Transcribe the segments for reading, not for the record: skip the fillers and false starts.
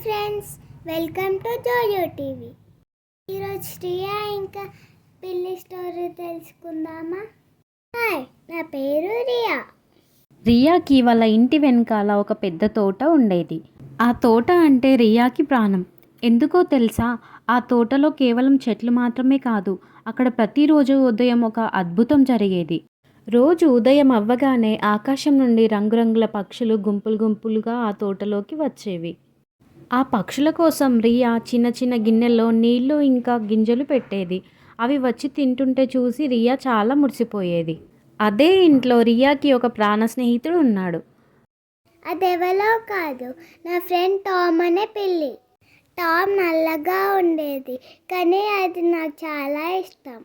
Friends, welcome to Joyo TV. ఈరోజు రియా ఇంకా పిల్లి స్టోరీ తెలుసుకుందామా? హాయ్, నా పేరు రియా. రియాకి వాళ్ళ ఇంటి వెనకాల ఒక పెద్ద తోట ఉండేది. ఆ తోట అంటే రియాకి ప్రాణం. ఎందుకో తెలుసా? ఆ తోటలో కేవలం చెట్లు మాత్రమే కాదు, అక్కడ ప్రతిరోజు ఉదయం ఒక అద్భుతం జరిగేది. రోజు ఉదయం అవ్వగానే ఆకాశం నుండి రంగురంగుల పక్షులు గుంపులు గుంపులుగా ఆ తోటలోకి వచ్చేవి. ఆ పక్షుల కోసం రియా చిన్న చిన్న గిన్నెల్లో నీళ్లు ఇంకా గింజలు పెట్టేది. అవి వచ్చి తింటుంటే చూసి రియా చాలా మురిసిపోయేది. అదే ఇంట్లో రియాకి ఒక ప్రాణ స్నేహితుడు ఉన్నాడు. అదెవరో కాదు, నా ఫ్రెండ్ టామ్ అనే పిల్లి. టామ్ నల్లగా ఉండేది, కానీ అది నాకు చాలా ఇష్టం.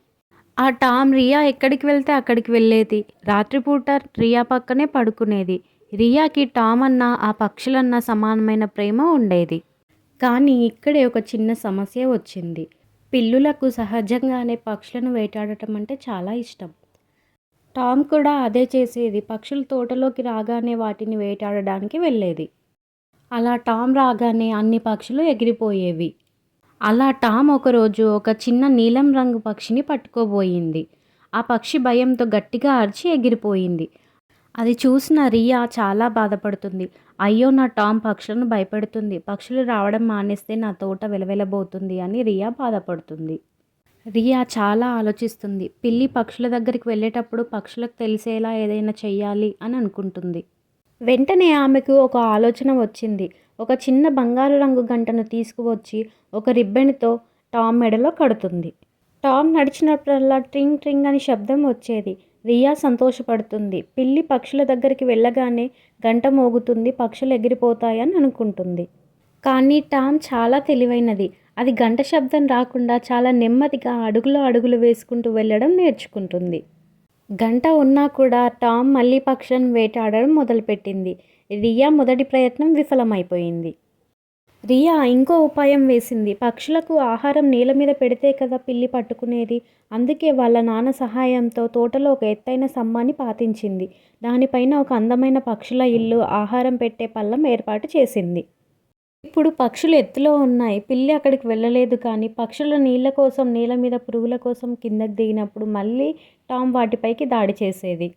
ఆ టామ్ రియా ఎక్కడికి వెళ్తే అక్కడికి వెళ్ళేది. రాత్రిపూట రియా పక్కనే పడుకునేది. రియాకి టామ్ అన్న ఆ పక్షులన్న సమానమైన ప్రేమ ఉండేది. కానీ ఇక్కడే ఒక చిన్న సమస్య వచ్చింది. పిల్లులకు సహజంగానే పక్షులను వేటాడటం అంటే చాలా ఇష్టం. టామ్ కూడా అదే చేసేది. పక్షులు తోటలోకి రాగానే వాటిని వేటాడడానికి వెళ్ళేది. అలా టామ్ రాగానే అన్ని పక్షులు ఎగిరిపోయేవి. అలా టామ్ ఒకరోజు ఒక చిన్న నీలం రంగు పక్షిని పట్టుకోబోయింది. ఆ పక్షి భయంతో గట్టిగా అరిచి ఎగిరిపోయింది. అది చూసిన రియా చాలా బాధపడుతుంది. అయ్యో, నా టామ్ పక్షులను భయపెడుతుంది. పక్షులు రావడం మానేస్తే నా తోట వెలవెలబోతుంది అని రియా బాధపడుతుంది. రియా చాలా ఆలోచిస్తుంది. పిల్లి పక్షుల దగ్గరికి వెళ్ళేటప్పుడు పక్షులకు తెలిసేలా ఏదైనా చెయ్యాలి అని అనుకుంటుంది. వెంటనే ఆమెకు ఒక ఆలోచన వచ్చింది. ఒక చిన్న బంగారు రంగు గంటను తీసుకువచ్చి ఒక రిబ్బన్తో టామ్ మెడలో కడుతుంది. టామ్ నడిచినప్పుడల్లా ట్రింగ్ ట్రింగ్ అని శబ్దం వచ్చేది. రియా సంతోషపడుతుంది. పిల్లి పక్షుల దగ్గరికి వెళ్ళగానే గంట మోగుతుంది, పక్షులు ఎగిరిపోతాయని అనుకుంటుంది. కానీ టామ్ చాలా తెలివైనది. అది గంట శబ్దం రాకుండా చాలా నెమ్మదిగా అడుగులు వేసుకుంటూ వెళ్ళడం నేర్చుకుంటుంది. గంట ఉన్నా కూడా టామ్ మళ్ళీ పక్షులను వేటాడడం మొదలుపెట్టింది. రియా మొదటి ప్రయత్నం విఫలమైపోయింది. రియా ఇంకో ఉపాయం వేసింది. పక్షులకు ఆహారం నేల మీద పెడితే కదా పిల్లి పట్టుకునేది. అందుకే వాళ్ళ నాన్న సహాయంతో తోటలో ఒక ఎత్తైన స్తంభాన్ని పాతించింది. దానిపైన ఒక అందమైన పక్షుల ఇల్లు, ఆహారం పెట్టే పళ్ళం ఏర్పాటు చేసింది. ఇప్పుడు పక్షులు ఎత్తులో ఉన్నాయి. పిల్లి అక్కడికి వెళ్ళలేదు. కానీ పక్షుల నీళ్ళ కోసం, నేల మీద పురుగుల కోసం కిందకు దిగినప్పుడు మళ్ళీ టామ్ వాటిపైకి దాడి చేసేది.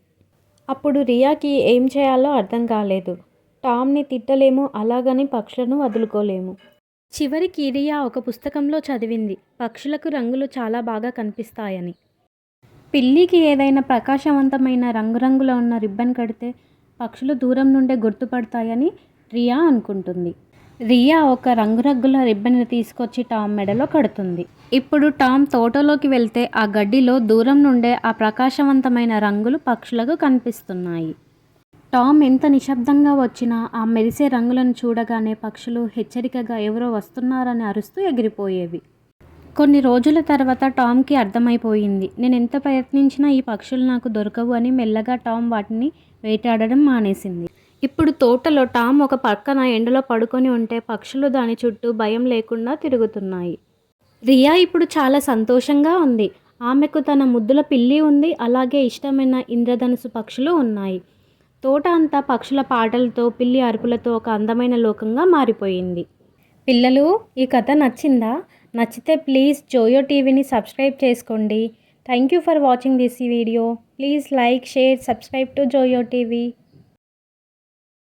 అప్పుడు రియాకి ఏం చేయాలో అర్థం కాలేదు. టామ్ని తిట్టలేము, అలాగని పక్షులను వదులుకోలేము. చివరికి రియా ఒక పుస్తకంలో చదివింది, పక్షులకు రంగులు చాలా బాగా కనిపిస్తాయని. పిల్లికి ఏదైనా ప్రకాశవంతమైన రంగురంగుల ఉన్న రిబ్బన్ కడితే పక్షులు దూరం నుండే గుర్తుపడతాయని రియా అనుకుంటుంది. రియా ఒక రంగురంగుల రిబ్బన్ను తీసుకొచ్చి టామ్ మెడలో కడుతుంది. ఇప్పుడు టామ్ తోటలోకి వెళ్తే ఆ గడ్డిలో దూరం నుండే ఆ ప్రకాశవంతమైన రంగులు పక్షులకు కనిపిస్తున్నాయి. టామ్ ఎంత నిశ్శబ్దంగా వచ్చినా ఆ మెరిసే రంగులను చూడగానే పక్షులు హెచ్చరికగా ఎవరో వస్తున్నారని అరుస్తూ ఎగిరిపోయేవి. కొన్ని రోజుల తర్వాత టామ్కి అర్థమైపోయింది, నేను ఎంత ప్రయత్నించినా ఈ పక్షులు నాకు దొరకవు అని. మెల్లగా టామ్ వాటిని వేటాడడం మానేసింది. ఇప్పుడు తోటలో టామ్ ఒక పక్కన ఎండలో పడుకొని ఉంటే పక్షులు దాని చుట్టూ భయం లేకుండా తిరుగుతున్నాయి. రియా ఇప్పుడు చాలా సంతోషంగా ఉంది. ఆమెకు తన ముద్దుల పిల్లి ఉంది, అలాగే ఇష్టమైన ఇంద్రధనుసు పక్షులు ఉన్నాయి. తోట అంతా పక్షుల పాటలతో, పిల్లి అరుపులతో ఒక అందమైన లోకంగా మారిపోయింది. పిల్లలు, ఈ కథ నచ్చిందా? నచ్చితే ప్లీజ్ జోయో టీవీని సబ్స్క్రైబ్ చేసుకోండి. Thank you for watching this video. Please like, share, subscribe to Joyo TV.